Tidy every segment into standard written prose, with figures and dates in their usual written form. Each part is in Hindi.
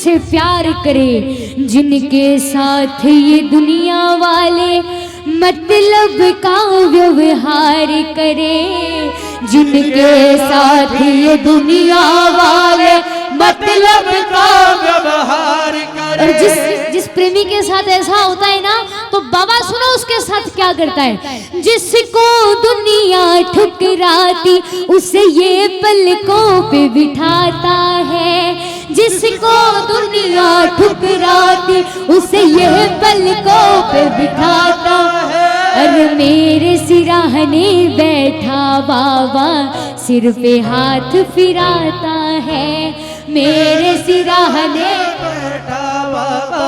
जिनसे प्यार करे, जिनके साथ ये दुनिया वाले मतलब का व्यवहार करे, जिनके साथ ये दुनिया वाले मतलब का व्यवहार करे। और जिस प्रेमी के साथ ऐसा होता है ना, तो बाबा सुनो उसके साथ क्या करता है। जिसको दुनिया ठुकराती उसे ये पलकों पे बिठाता है, जिसको दुनिया ठुकराती उसे ये पलकों पे बिठाता है। अरे मेरे सिराहने बैठा बाबा सिर पे हाथ फिराता है, मेरे सिराहने बैठा बाबा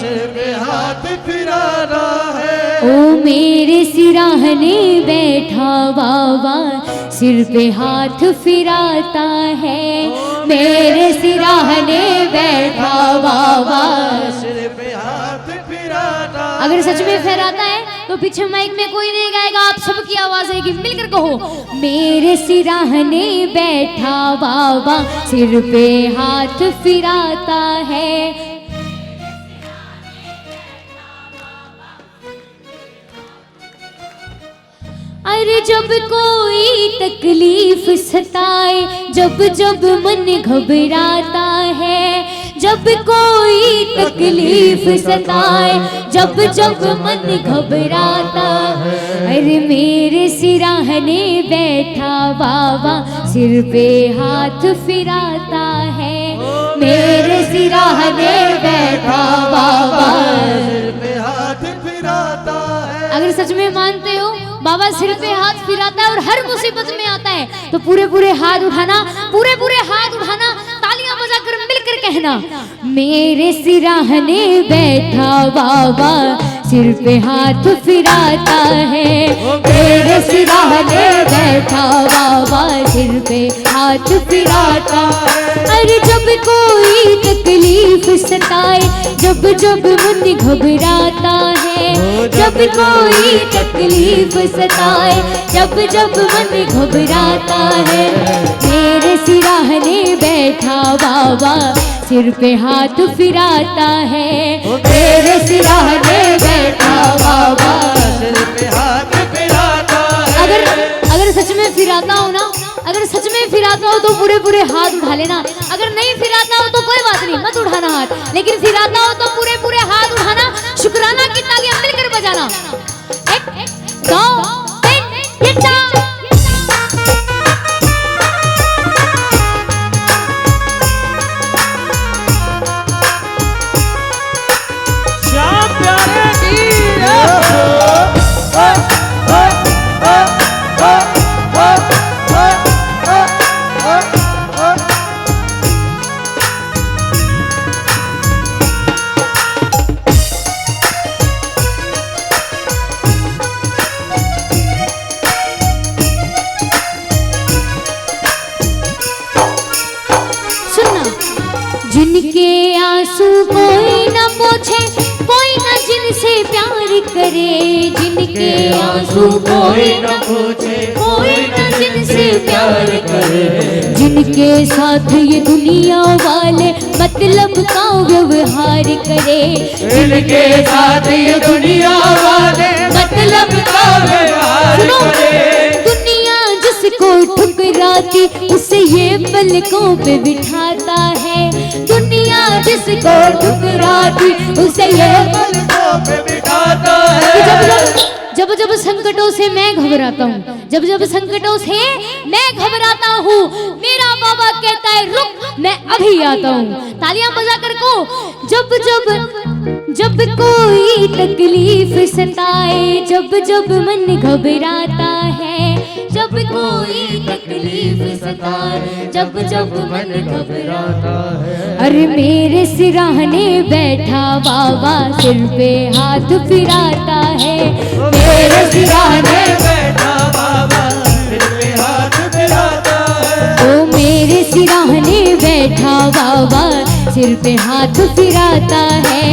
सिर पे हाथ फिराना है। ओ मेरे सिराहने बैठा बाबा सिर पे हाथ फिराता है, मेरे सिराहने बैठा बाबा सिर पे हाथ फिराना। अगर सच में फहराता है तो पीछे माइक में कोई नहीं गाएगा, आप सबकी आवाज आएगी, मिलकर कहो। मेरे सिराहने बैठा बाबा सिर पे हाथ फिराता है। अरे जब कोई तकलीफ सताए, जब जब मन घबराता है, जब कोई तकलीफ सताए, जब जब मन घबराता है। अरे मेरे सिराहने बैठा बाबा सिर पे हाथ फिराता है, मेरे सिराहने बैठा बाबा सिर पे हाथ फिराता है। अगर सच में मानते हो बाबा सिर पे हाथ फिराता है और हर मुसीबत में आता है, तो पूरे पूरे हाथ उठाना, पूरे पूरे हाथ उठाना, तालियां बजाकर मिलकर कहना, मेरे सिराहने बैठा बाबा सिर पे हाथ फिराता है, मेरे सिराहने बैठा बाबा सिर पे हाथ फिराता है। अरे जब कोई तकलीफ सताए, जब जब मन घबराता है, जब कोई तकलीफ सताए, जब जब मन घबराता है, मेरे सिराहने बैठा बाबा सिर पे हाथ फिराता है, मेरे सिराहने बैठा बाबा सिर पे हाथ फिराता है। अगर सच में फिराता हो ना, अगर सच में फिराता हो तो पूरे पूरे हाथ उठा लेना। अगर नहीं फिराता हो तो कोई बात नहीं, मत उठाना हाथ, लेकिन फिराता हो तो पूरे पूरे हाथ उठाना, शुक्राना की तालियां मिलकर बजाना। 1 2 3 ये 4। जिनके आंसू कोई न पोछे, कोई न जिनसे प्यार करे, जिनके आंसू कोई न पोछे, कोई न जिनसे प्यार करे, जिनके साथ ये दुनिया वाले मतलब का व्यवहार करे, जिनके साथ ये दुनिया वाले मतलब का व्यवहार करे। दुनिया जिसको ठुकराती उसे ये पलकों पे बिठाता है, दुनिया जिसको ठुकराती उसे ये पलकों पे बिठाता है। जब जब संकटों से मैं घबराता हूँ, जब जब संकटों से मैं घबराता हूँ, मेरा बाबा कहता है रुक मैं अभी आता हूँ। तालियां बजाकर को जब कोई तकलीफ सताए, जब जब मन घबराता है, जब कोई तकलीफ सताए, जब जब मन घबराता है। अरे मेरे सिराहने बैठा बाबा सिर पे हाथ फिराता है, मेरे सिराहने बैठा बाबा सिर पे हाथ फिराता है। ओ मेरे सिराहने बैठा बाबा सिर पे हाथ फिराता है,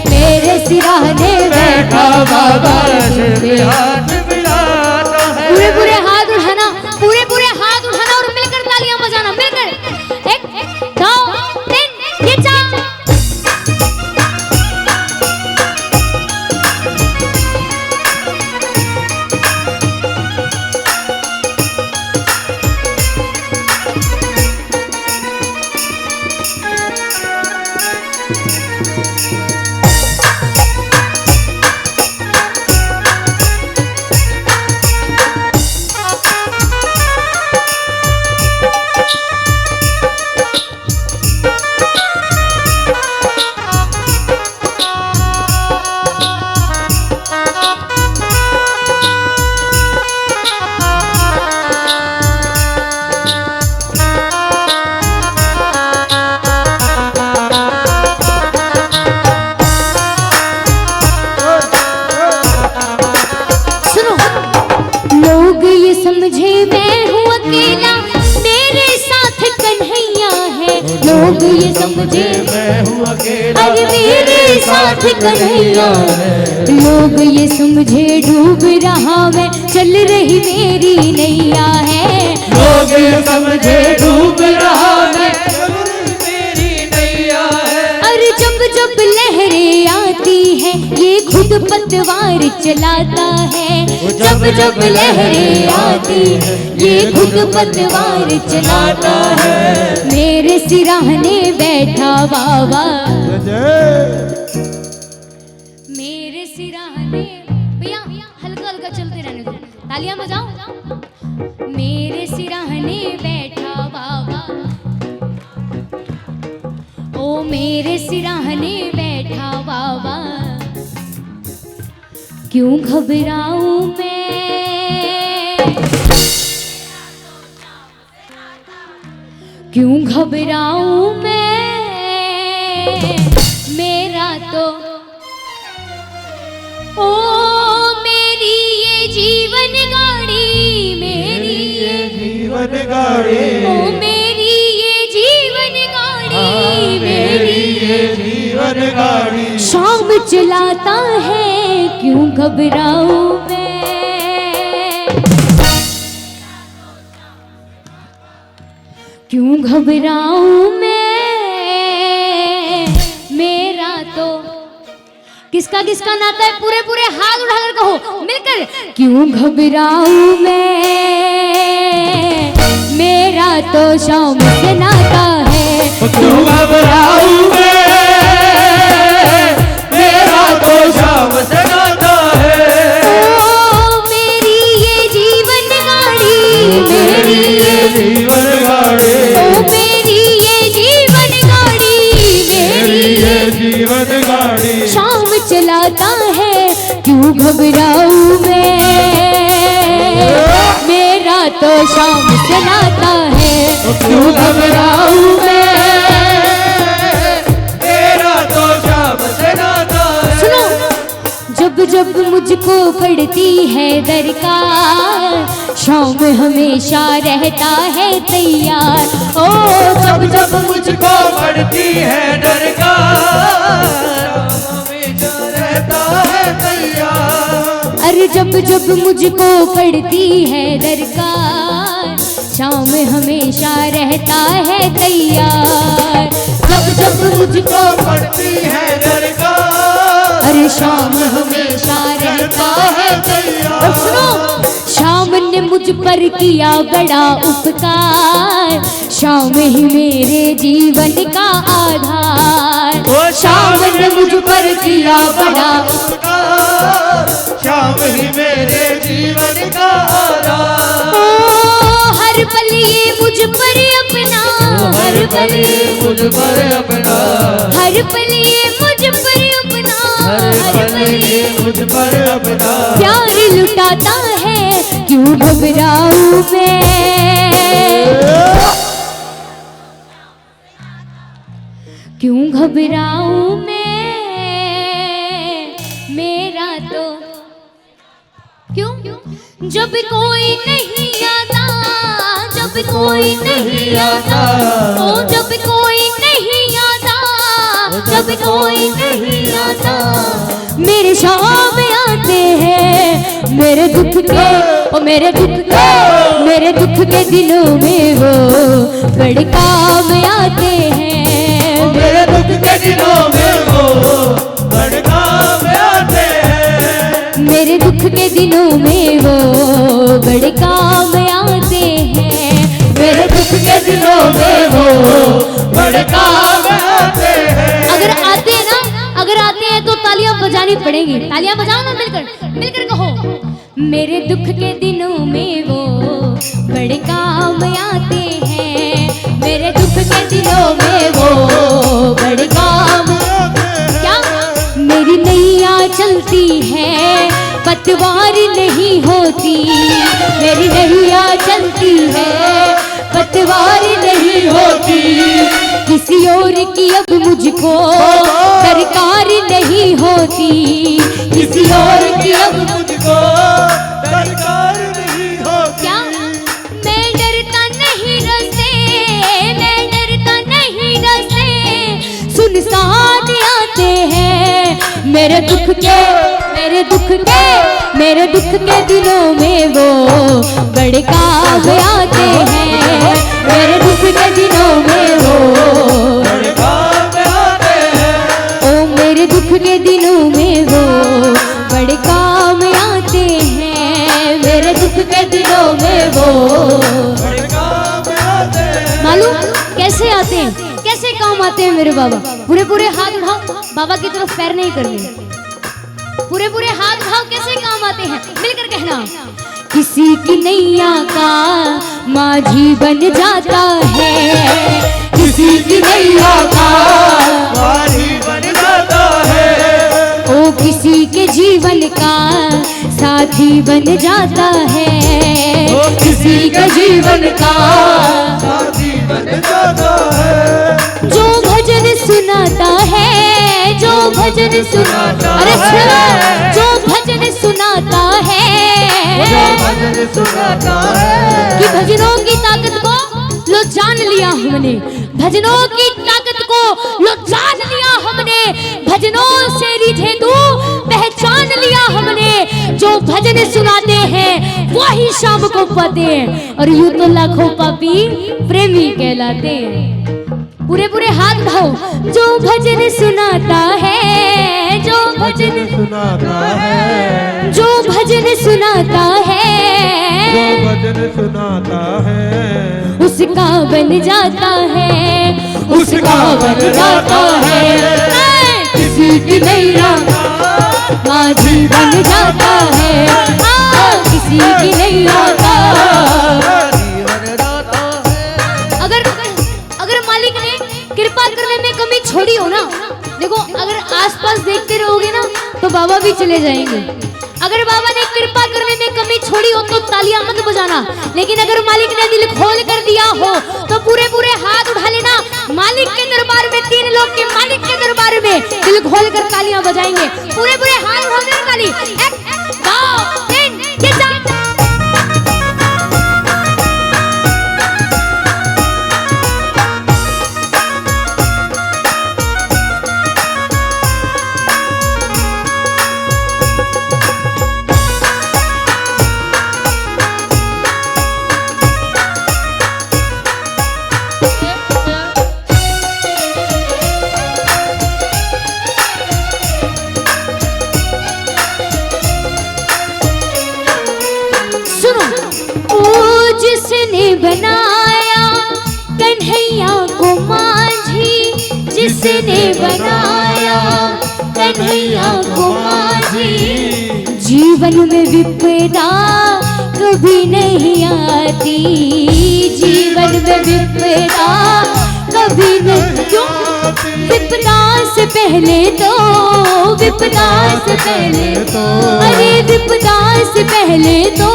मेरे सिराहने बैठा बाबा सिर पे हाथ फिराता है। पूरे पूरे हाथ उठाना, पूरे पूरे हाथ उठाना और मिलकर तालियां बजाना, मिलकर 1 2 3 ये 4। मैं हूँ अकेला, अरे मेरे साथ कन्हैया है। लोग ये समझे डूब रहा मैं, चल रही मेरी नैया है। लोग ये समझे डूब रहा मैं, चल रही मेरी नैया है। अरे जब जब लहरें आती है ये खुद पतवार चलाता है। जब जब लहरें आती है ये खुद पतवार चलाता है। मेरे सिराहने बैठा बाबा, मेरे सिराहने, भैया हल्का हल्का चलते रहने दो, तालियां बजाओ। मेरे सिराहने बैठा बाबा, ओ मेरे सिराहने बैठा बाबा, क्यों घबराऊं मैं, क्यों घबराऊं मैं, मेरा तो ओ मेरी ये जीवन गाड़ी, मेरी ये जीवन गाड़ी, ओ मेरी ये जीवन गाड़ी, मेरी ये जीवन गाड़ी। शाम चलाता है क्यों घबराऊं मैं, क्यों घबराऊं मैं, मेरा तो किसका किसका नाता है, पूरे पूरे हाथ उठाकर कहो मिलकर, क्यों घबराऊं मैं, मेरा तो शाम से नाता है। क्यों घबराऊं मैं, मेरा तो शाम से नाता है। ओ मेरी ये जीवन गाड़ी, मेरी ये जीवन गाड़ी, ओ मेरी ये जीवन गाड़ी, मेरी ये जीवन गाड़ी। शाम चलाता है क्यों घबराऊं मैं, मेरा तो शाम चलाता है। क्यों घबराऊं मैं, मेरा तो शाम से नाता है। सुनो, जब जब मुझको पड़ती है दरकार, शाम हमेशा रहता है तैयार। ओ जब जब मुझको पड़ती है दरकार, हमेशा रहता है तैयार। अरे जब जब मुझको पड़ती है दरकार, शाम हमेशा रहता है तैयार। जब जब मुझको पड़ती है दरकार, अरे शाम हमेशा रहता है तैयार। अब सुनो, शाम ने मुझ पर किया बड़ा उपकार, शाम ही मेरे जीवन का आधार। वो शाम ने मुझ पर किया बड़ा उपकार, शाम ही मेरे जीवन का आधार। ओ हर पल ये मुझ पर अपना, हर पल मुझ पर अपना, हर पल ये मुझ पर अपना, हर पल ये मुझ पर अपना प्यार लुटाता है क्यों घबराऊं मैं, क्यों घबराऊं मैं, मेरा तो क्यों, जब कोई नहीं आता, जब कोई नहीं आता, ओ जब कोई नहीं आता, जब कोई नहीं आता, मेरे शाम आते हैं मेरे दुख के, ओ मेरे दुख के, मेरे दुख के दिनों में वो बड़े काम आते हैं। मेरे दुख के दिनों में वो बड़े काम आते हैं। मेरे दुख के दिनों में वो बड़े काम आते हैं। मेरे दुख के दिनों में वो बड़े काम आते हैं। अगर आते हैं ना, अगर आते हैं तो तालियां बजानी पड़ेंगी। तालियां बजाओ ना मिलकर, मिलकर कहो, मेरे दुख के दिनों में वो बड़े काम आते हैं। मेरे दुख के दिनों में वो बड़े काम, क्या मेरी नैया चलती है पतवार नहीं होती, मेरी नैया चलती है पतवार नहीं होती, किसी और की अब मुझको दरकार नहीं होती, किसी और की अब मुझको दरकार नहीं होती। क्या मैं डरता नहीं रस्ते, मैं डरता नहीं रस्ते, मेरे दुख के दिनों में वो बड़े काम आते हैं। मेरे दुख के दिनों में वो बड़े काम आते हैं। ओ मेरे दुख के दिनों में वो बड़े काम आते हैं। मेरे दुख के दिनों में वो बड़े काम आते हैं। मालूम कैसे आते हैं, कैसे काम आते हैं मेरे बाबा? पूरे पूरे हाथ उठाओ, बाबा की तरफ पैर नहीं करने, पूरे पूरे हाथ उठाओ। कैसे काम आते हैं मिलकर कहना। किसी की नैया का माझी बन जाता है, किसी की नैया का माझी बन जाता है। ओ किसी के जीवन का साथी बन जाता है, ओ किसी के जीवन का साथी बन जाता है। जो भजन सुनाता है, जो भजन सुनाता, अरे सुनो, जो भजन सुनाता है, जो भजन सुनाता है। कि भजनों की ताकत को लो जान लिया हमने, भजनों की ताकत को लो जान लिया हमने, भजनों से रिझे तू पहचान लिया हमने। जो भजन सुनाते हैं वही शाम को पाते हैं, और यूं तो लाखों पापी प्रेमी कहलाते हैं। पूरे पूरे हाथ उठाओ। जो भजन सुनाता है, जो भजन सुनाता है, जो भजन सुनाता है, जो भजन सुनाता है, उसका बन जाता है, उसका बन जाता है। किसी की नैया माझी बन जाता है, किसी की नैया का। अगर मालिक ने कृपा करने में कमी छोड़ी हो ना, देखो अगर आसपास देखते रहोगे ना तो बाबा भी चले जाएंगे। अगर बाबा ने कृपा करने में कमी छोड़ी हो तो तालियां मत बजाना, लेकिन अगर मालिक ने दिल खोल कर दिया हो तो पूरे पूरे हाथ उठा लेना। मालिक के दरबार में, 3 लोग के मालिक के दरबार में दिल खोल कर तालियां बजाएंगे। पूरे पूरे हाथ उठा देना ताली। 1 2 3 ये जा। बनाया कन्हैया को माझी, जिसने बनाया कन्हैया को माझी। जीवन में विपदा कभी नहीं आती, जीवन में विपदा कभी नहीं। क्यों? विपदा से पहले तो, विपदा से पहले तो, अरे विपदा से पहले तो,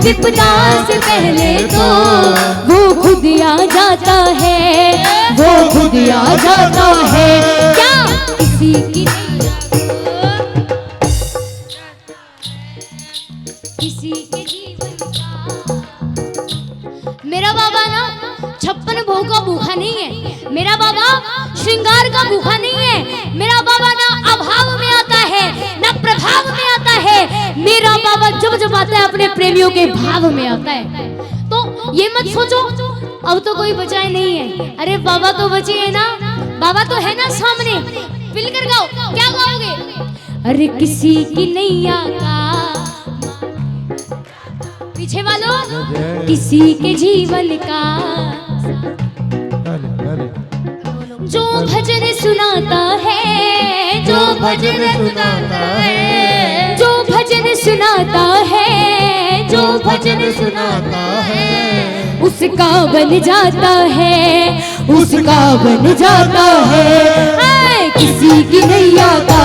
विपदा से पहले तो वो खुद आ जाता है, वो खुद आ जाता है। क्या किसी की किसी के जीवन का। मेरा बाबा ना 56 भोग का भूखा नहीं है, मेरा बाबा श्रृंगार का भूखा नहीं है। मेरा बाबा ना अभाव में आता है ना प्रभाव में आता है। मेरा बाबा जब जब आता है अपने प्रेमियों के भाव में आता है। तो ये मत सोचो अब तो कोई बचाए नहीं है, अरे बाबा तो बचे है ना, बाबा तो है ना सामने। मिलकर गाओ, क्या गाओगे? अरे किसी की नैया का, पीछे वालों, किसी के जीवन का। जो भजन सुनाता है, जो भजन सुनाता है, जो भजन सुनाता है, जो भजन सुनाता है, उसका बन जाता है, उसका बन जाता है। किसी की नैया का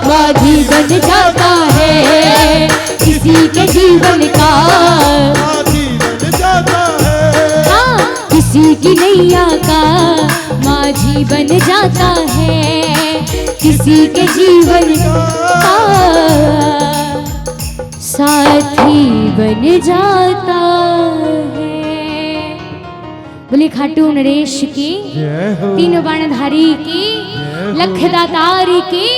माझी बन जाता है, किसी के जीवन का माझी बन जाता है। हाँ, किसी की नैया का माझी बन जाता है, किसी के जीवन का साथी बन जाता है। बोले खाटू नरेश की, जय हो। 3 बाणधारी की, लख दातारी की।